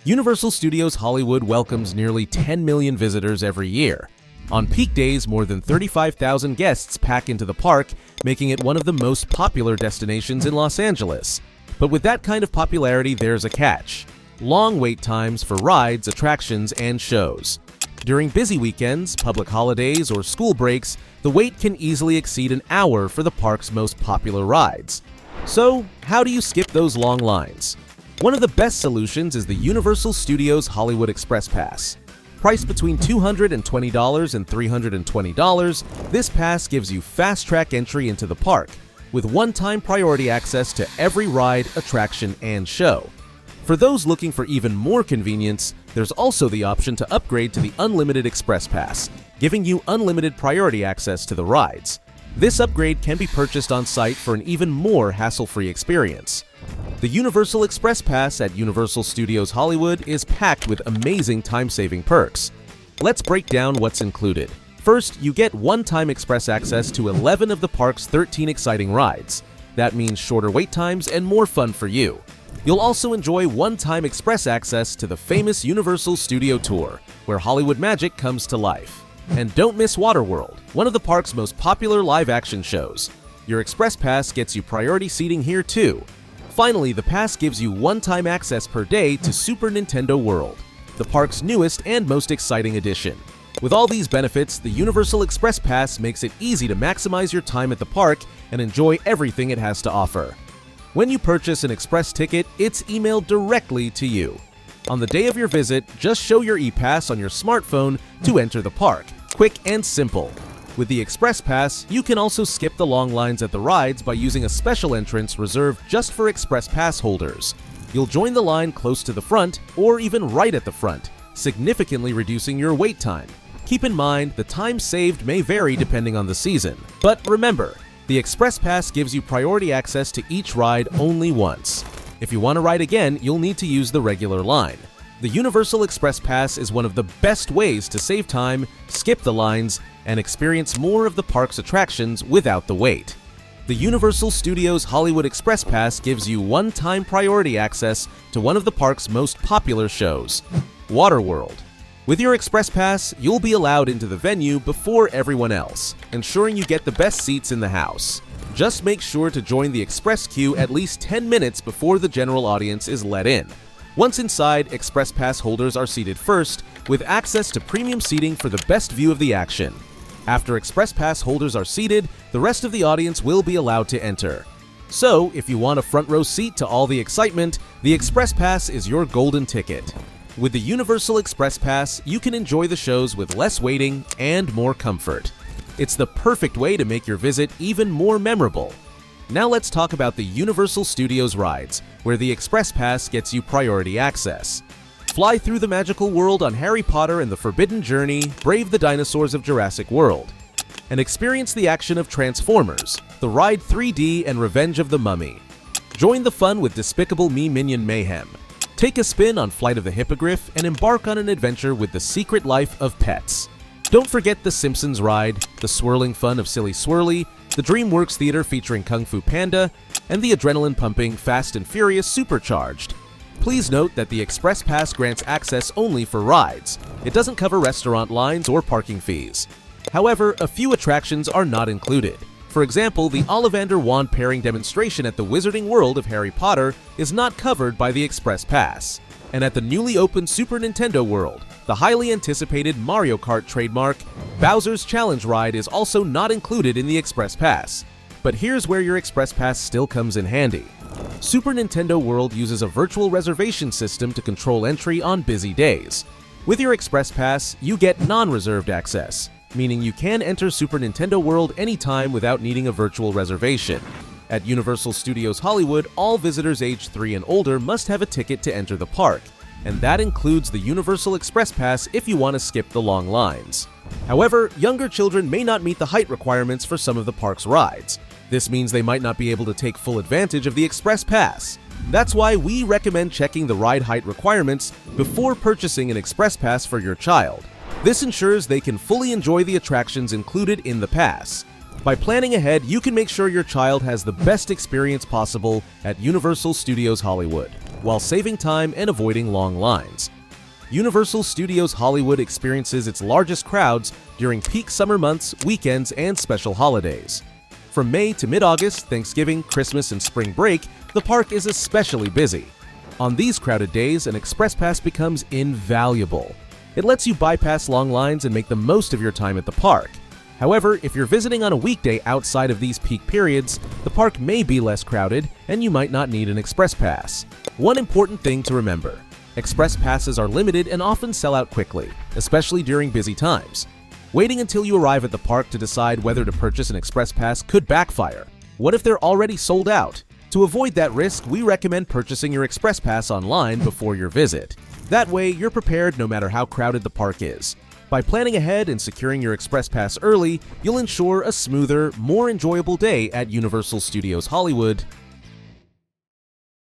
Universal Studios Hollywood welcomes nearly 10 million visitors every year. On peak days, more than 35,000 guests pack into the park, making it one of the most popular destinations in Los Angeles. But with that kind of popularity, there's a catch: long wait times for rides, attractions, and shows. During busy weekends, public holidays, or school breaks, the wait can easily exceed an hour for the park's most popular rides. So, how do you skip those long lines? One of the best solutions is the Universal Studios Hollywood Express Pass. Priced between $220 and $320, this pass gives you fast-track entry into the park, with one-time priority access to every ride, attraction, and show. For those looking for even more convenience, there's also the option to upgrade to the Unlimited Express Pass, giving you unlimited priority access to the rides. This upgrade can be purchased on site for an even more hassle-free experience. The Universal Express Pass at Universal Studios Hollywood is packed with amazing time-saving perks. Let's break down what's included. First, you get one-time express access to 11 of the park's 13 exciting rides. That means shorter wait times and more fun for you. You'll also enjoy one-time express access to the famous Universal Studio Tour, where Hollywood magic comes to life. And don't miss Waterworld, one of the park's most popular live-action shows. Your Express Pass gets you priority seating here too. Finally, the pass gives you one-time access per day to Super Nintendo World, the park's newest and most exciting addition. With all these benefits, the Universal Express Pass makes it easy to maximize your time at the park and enjoy everything it has to offer. When you purchase an express ticket, it's emailed directly to you. On the day of your visit, just show your e-pass on your smartphone to enter the park. Quick and simple. With the Express Pass, you can also skip the long lines at the rides by using a special entrance reserved just for Express Pass holders. You'll join the line close to the front, or even right at the front, significantly reducing your wait time. Keep in mind, the time saved may vary depending on the season. But remember, the Express Pass gives you priority access to each ride only once. If you want to ride again, you'll need to use the regular line. The Universal Express Pass is one of the best ways to save time, skip the lines, and experience more of the park's attractions without the wait. The Universal Studios Hollywood Express Pass gives you one-time priority access to one of the park's most popular shows, Waterworld. With your Express Pass, you'll be allowed into the venue before everyone else, ensuring you get the best seats in the house. Just make sure to join the express queue at least 10 minutes before the general audience is let in. Once inside, Express Pass holders are seated first, with access to premium seating for the best view of the action. After Express Pass holders are seated, the rest of the audience will be allowed to enter. So, if you want a front row seat to all the excitement, the Express Pass is your golden ticket. With the Universal Express Pass, you can enjoy the shows with less waiting and more comfort. It's the perfect way to make your visit even more memorable. Now let's talk about the Universal Studios rides, where the Express Pass gets you priority access. Fly through the magical world on Harry Potter and the Forbidden Journey, brave the dinosaurs of Jurassic World, and experience the action of Transformers, the Ride 3D, and Revenge of the Mummy. Join the fun with Despicable Me Minion Mayhem. Take a spin on Flight of the Hippogriff and embark on an adventure with the Secret Life of Pets. Don't forget the Simpsons ride, the swirling fun of Silly Swirly, the DreamWorks Theater featuring Kung Fu Panda, and the adrenaline-pumping Fast and Furious Supercharged. Please note that the Express Pass grants access only for rides. It doesn't cover restaurant lines or parking fees. However, a few attractions are not included. For example, the Ollivander wand pairing demonstration at the Wizarding World of Harry Potter is not covered by the Express Pass. And at the newly opened Super Nintendo World, the highly anticipated Mario Kart trademark, Bowser's Challenge ride is also not included in the Express Pass. But here's where your Express Pass still comes in handy. Super Nintendo World uses a virtual reservation system to control entry on busy days. With your Express Pass, you get non-reserved access, meaning you can enter Super Nintendo World anytime without needing a virtual reservation. At Universal Studios Hollywood, all visitors aged 3 and older must have a ticket to enter the park, and that includes the Universal Express Pass if you want to skip the long lines. However, younger children may not meet the height requirements for some of the park's rides. This means they might not be able to take full advantage of the Express Pass. That's why we recommend checking the ride height requirements before purchasing an Express Pass for your child. This ensures they can fully enjoy the attractions included in the pass. By planning ahead, you can make sure your child has the best experience possible at Universal Studios Hollywood. while saving time and avoiding long lines. Universal Studios Hollywood experiences its largest crowds during peak summer months, weekends, and special holidays. From May to mid-August, Thanksgiving, Christmas, and spring break, the park is especially busy. On these crowded days, an Express Pass becomes invaluable. It lets you bypass long lines and make the most of your time at the park. However, if you're visiting on a weekday outside of these peak periods, the park may be less crowded and you might not need an Express Pass. One important thing to remember: Express Passes are limited and often sell out quickly, especially during busy times. Waiting until you arrive at the park to decide whether to purchase an Express Pass could backfire. What if they're already sold out? To avoid that risk, we recommend purchasing your Express Pass online before your visit. That way, you're prepared no matter how crowded the park is. By planning ahead and securing your Express Pass early, you'll ensure a smoother, more enjoyable day at Universal Studios Hollywood